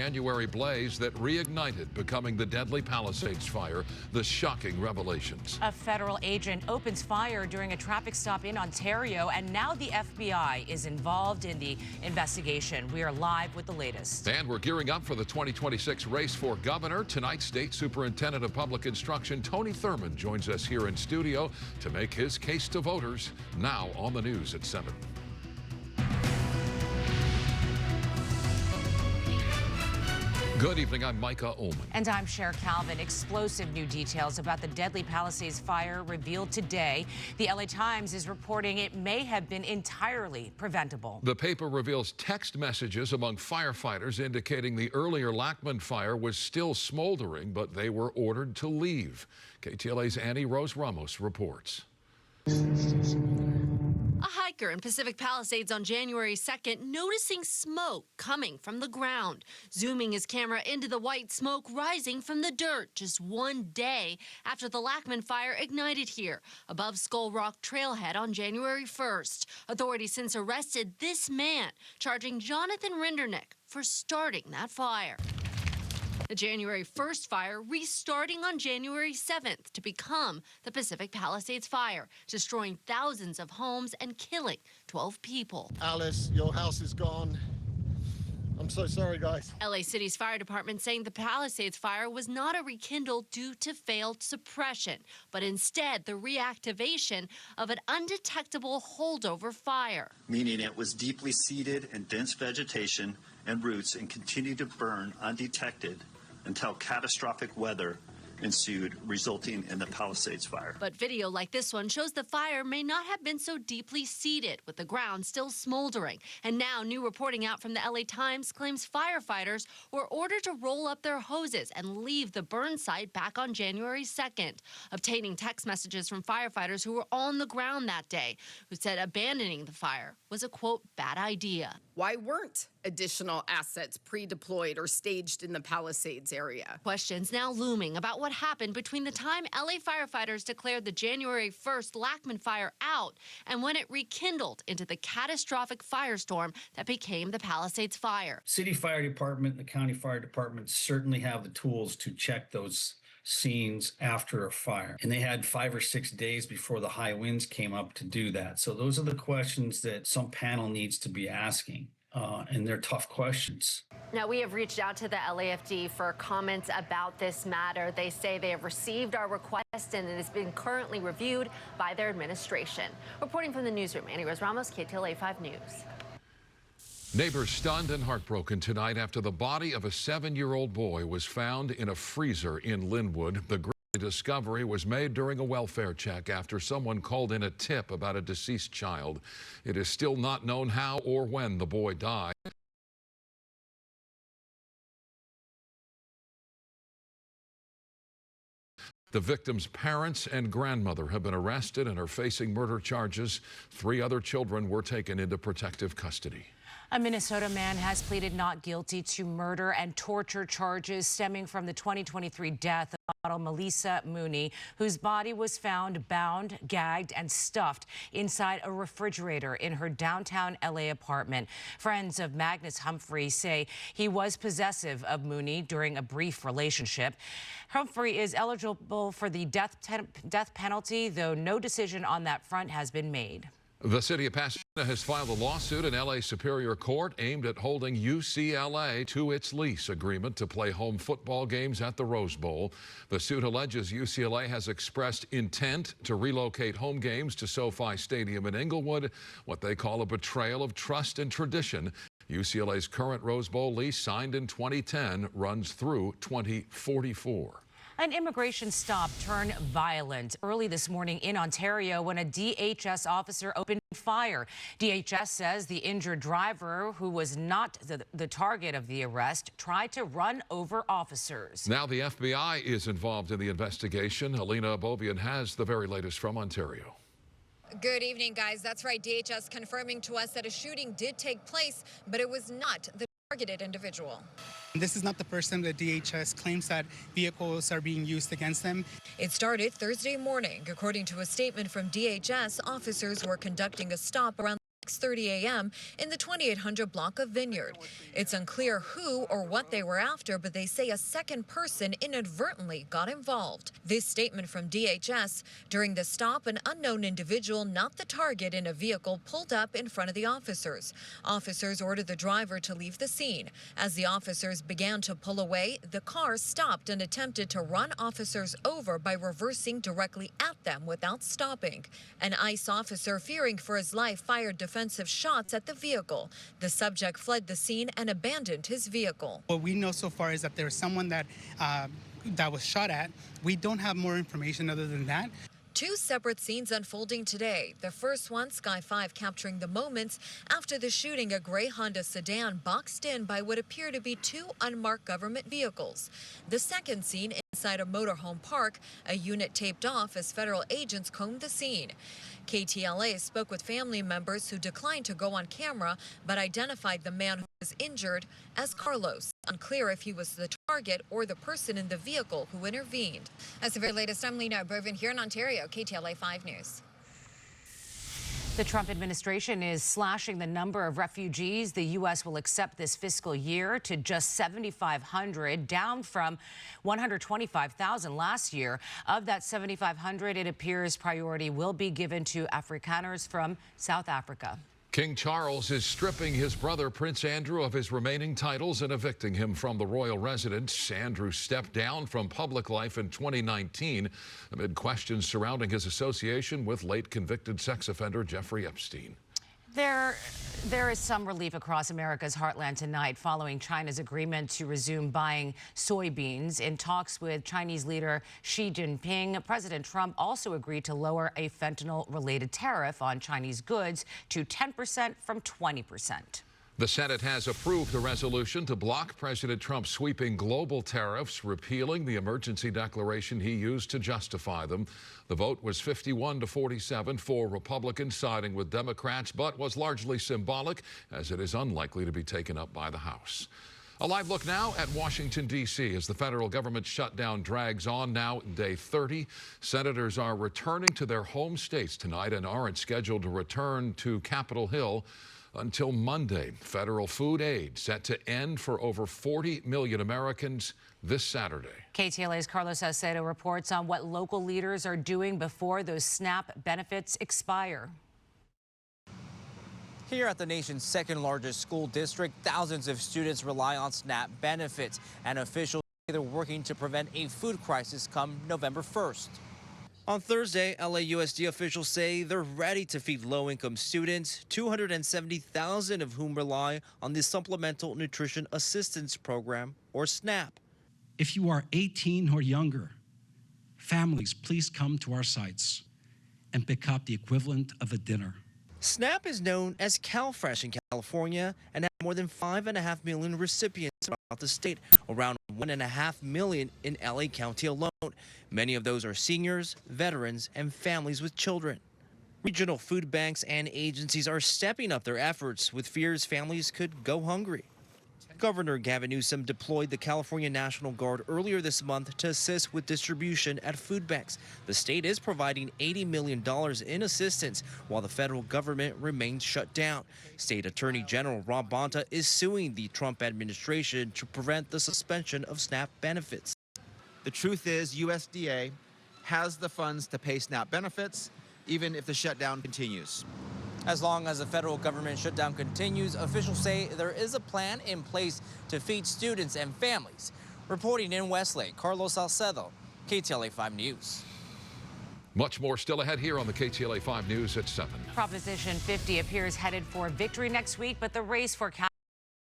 January blaze that reignited, becoming the deadly Palisades fire. The shocking revelations. A federal agent opens fire during a traffic stop in Ontario, and now the FBI is involved in the investigation. We are live with the latest. And we're gearing up for the 2026 race for governor. Tonight, State Superintendent of Public Instruction Tony Thurmond joins us here in studio to make his case to voters. Now on the news at 7. Good evening, I'm Micah Ullman. And I'm Cher Calvin. Explosive new details about the deadly Palisades fire revealed today. The LA Times is reporting it may have been entirely preventable. The paper reveals text messages among firefighters indicating the earlier Lackman fire was still smoldering, but they were ordered to leave. KTLA's Annie Rose Ramos reports. A hiker in Pacific Palisades on January 2nd noticing smoke coming from the ground, zooming his camera into the white smoke rising from the dirt just one day after the Lackman fire ignited here above Skull Rock Trailhead on January 1st. Authorities since arrested this man, charging Jonathan Rindernick for starting that fire. The January 1st fire restarting on January 7th to become the Pacific Palisades fire, destroying thousands of homes and killing 12 people. Alice, your house is gone. I'm so sorry, guys. LA City's fire department saying the Palisades fire was not a rekindle due to failed suppression, but instead the reactivation of an undetectable holdover fire. Meaning it was deeply seated in dense vegetation and roots and continued to burn undetected until catastrophic weather ensued, resulting in the Palisades fire. But video like this one shows the fire may not have been so deeply seated, with the ground still smoldering. And now new reporting out from the LA Times claims firefighters were ordered to roll up their hoses and leave the burn site back on January 2nd. Obtaining text messages from firefighters who were on the ground that day, who said abandoning the fire was a, quote, bad idea. Why weren't additional assets pre-deployed or staged in the Palisades area? Questions now looming about what happened between the time LA firefighters declared the January 1st Lackman fire out and when it rekindled into the catastrophic firestorm that became the Palisades fire. City Fire Department and the County Fire Department certainly have the tools to check those scenes after a fire. And they had 5 or 6 days before the high winds came up to do that. So those are the questions that some panel needs to be asking. And they're tough questions. Now, we have reached out to the LAFD for comments about this matter. They say they have received our request and it has been currently reviewed by their administration. Reporting from the newsroom, Annie Rose Ramos, KTLA 5 News. Neighbors stunned and heartbroken tonight after the body of a 7-year-old boy was found in a freezer in Linwood. The discovery was made during a welfare check after someone called in a tip about a deceased child. It is still not known how or when the boy died. The victim's parents and grandmother have been arrested and are facing murder charges. 3 other children were taken into protective custody. A Minnesota man has pleaded not guilty to murder and torture charges stemming from the 2023 death of model Melissa Mooney, whose body was found bound, gagged, and stuffed inside a refrigerator in her downtown LA apartment. Friends of Magnus Humphrey say he was possessive of Mooney during a brief relationship. Humphrey is eligible for the death penalty, though no decision on that front has been made. The city of Pasadena has filed a lawsuit in LA Superior Court aimed at holding UCLA to its lease agreement to play home football games at the Rose Bowl. The suit alleges UCLA has expressed intent to relocate home games to SoFi Stadium in Inglewood, what they call a betrayal of trust and tradition. UCLA's current Rose Bowl lease, signed in 2010, runs through 2044. An immigration stop turned violent early this morning in Ontario when a DHS officer opened fire. DHS says the injured driver, who was not the target of the arrest, tried to run over officers. Now the FBI is involved in the investigation. Alina Abovian has the very latest from Ontario. Good evening, guys. That's right. DHS confirming to us that a shooting did take place, but it was not the targeted individual. This is not the first time that DHS claims that vehicles are being used against them. It started Thursday morning. According to a statement from DHS, officers were conducting a stop around 6:30 a.m. in the 2800 block of Vineyard. It's unclear who or what they were after, but they say a second person inadvertently got involved. This statement from DHS: during the stop, an unknown individual, not the target, in a vehicle pulled up in front of the officers. Officers ordered the driver to leave the scene. As the officers began to pull away, the car stopped and attempted to run officers over by reversing directly at them without stopping. An ICE officer, fearing for his life, fired defensive shots at the vehicle. The subject fled the scene and abandoned his vehicle. What we know so far is that there's someone that was shot at. We don't have more information other than that. Two separate scenes unfolding today. The first one, Sky 5, capturing the moments after the shooting, a gray Honda sedan boxed in by what appear to be two unmarked government vehicles. The second scene, inside a motorhome park, a unit taped off as federal agents combed the scene. KTLA spoke with family members who declined to go on camera, but identified the man who was injured as Carlos. Unclear if he was the target or the person in the vehicle who intervened. That's the very latest. I'm Lena Bovin here in Ontario, KTLA 5 News. The Trump administration is slashing the number of refugees the U.S. will accept this fiscal year to just 7,500, down from 125,000 last year. Of that 7,500, it appears priority will be given to Afrikaners from South Africa. King Charles is stripping his brother Prince Andrew of his remaining titles and evicting him from the royal residence. Andrew stepped down from public life in 2019 amid questions surrounding his association with late convicted sex offender Jeffrey Epstein. There is some relief across America's heartland tonight following China's agreement to resume buying soybeans. In talks with Chinese leader Xi Jinping, President Trump also agreed to lower a fentanyl-related tariff on Chinese goods to 10% from 20%. The Senate has approved a resolution to block President Trump's sweeping global tariffs, repealing the emergency declaration he used to justify them. The vote was 51-47 for Republicans, siding with Democrats, but was largely symbolic, as it is unlikely to be taken up by the House. A live look now at Washington, D.C. as the federal government shutdown drags on, now day 30. Senators are returning to their home states tonight and aren't scheduled to return to Capitol Hill until Monday. Federal food aid set to end for over 40 million Americans this Saturday. KTLA's Carlos Salcedo reports on what local leaders are doing before those SNAP benefits expire. Here at the nation's second largest school district, thousands of students rely on SNAP benefits, and officials say they're working to prevent a food crisis come November 1st. On Thursday, LAUSD officials say they're ready to feed low-income students, 270,000 of whom rely on the Supplemental Nutrition Assistance Program, or SNAP. If you are 18 or younger, families, please come to our sites and pick up the equivalent of a dinner. SNAP is known as CalFresh in California and has more than 5.5 million recipients throughout the state, around 1.5 million in LA County alone. Many of those are seniors, veterans, and families with children. Regional food banks and agencies are stepping up their efforts with fears families could go hungry. Governor Gavin Newsom deployed the California National Guard earlier this month to assist with distribution at food banks. The state is providing $80 million in assistance while the federal government remains shut down. State Attorney General Rob Bonta is suing the Trump administration to prevent the suspension of SNAP benefits. The truth is USDA has the funds to pay SNAP benefits, even if the shutdown continues. As long as the federal government shutdown continues, officials say there is a plan in place to feed students and families. Reporting in Westlake, Carlos Salcedo, KTLA 5 News. Much more still ahead here on the KTLA 5 News at 7. Proposition 50 appears headed for victory next week, but the race for